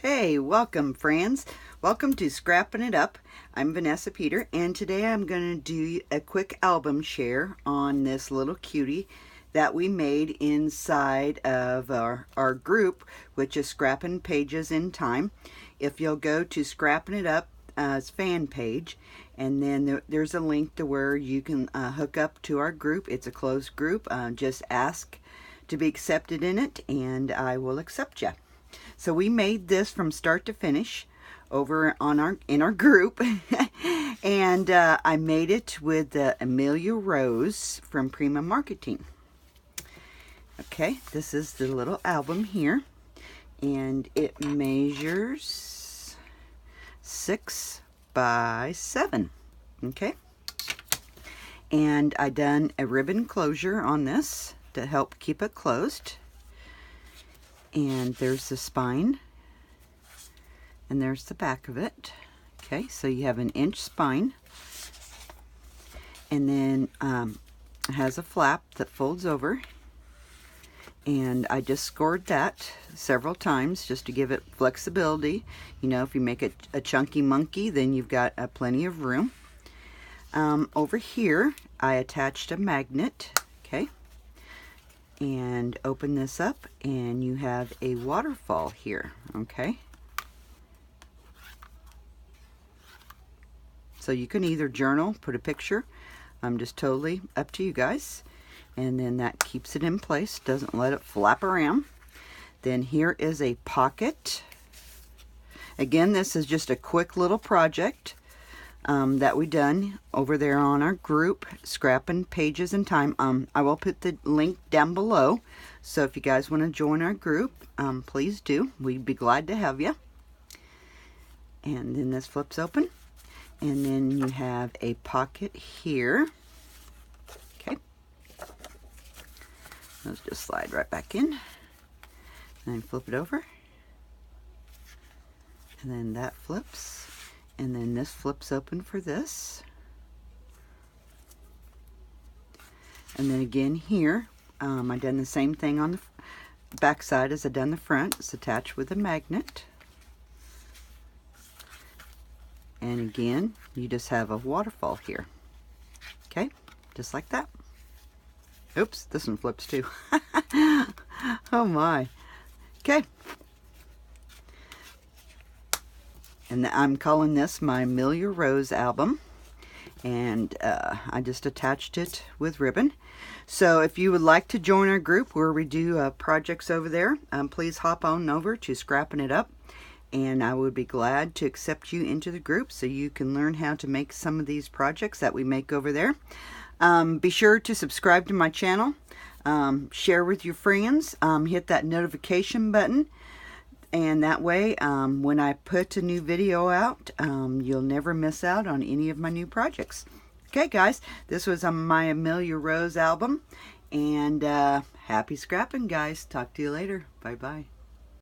Hey, welcome friends. Welcome to Scrappin' It Up. I'm Vanessa Peter, and today I'm going to do a quick album share on this little cutie that we made inside of our group, which is Scrappin' Pages in Time. If you'll go to Scrappin' It Up's fan page, and then there's a link to where you can hook up to our group. It's a closed group. Just ask to be accepted in it, and I will accept you. So we made this from start to finish over on in our group, and I made it with Amelia Rose from Prima Marketing. Okay, this is the little album here, and it measures 6 by 7. Okay, and I done a ribbon closure on this to help keep it closed. And there's the spine, and there's the back of it. Okay, so you have an inch spine, and then it has a flap that folds over, and I just scored that several times just to give it flexibility. You know, if you make it a chunky monkey, then you've got plenty of room. Over here I attached a magnet. Okay, and open this up, and you have a waterfall here. Okay, so you can either journal, put a picture, just totally up to you guys, and then that keeps it in place, doesn't let it flap around. Then here is a pocket. Again, this is just a quick little project that we done over there on our group, Scrappin' Pages in Time. I will put the link down below, so if you guys want to join our group, please do. We'd be glad to have you. And then this flips open, and then you have a pocket here. Okay, those just slide right back in, and flip it over, and then that flips. And then this flips open for this. And then again here, I done the same thing on the back side as I done the front. It's attached with a magnet. And again, you just have a waterfall here. Okay, just like that. Oops, this one flips too. Oh my. Okay. And I'm calling this my Amelia Rose album, and I just attached it with ribbon. So if you would like to join our group where we do projects over there, please hop on over to Scrappin' It Up, and I would be glad to accept you into the group so you can learn how to make some of these projects that we make over there. Be sure to subscribe to my channel, share with your friends, hit that notification button. And that way, when I put a new video out, you'll never miss out on any of my new projects. Okay, guys, this was my Amelia Rose album. And happy scrapping, guys. Talk to you later. Bye-bye.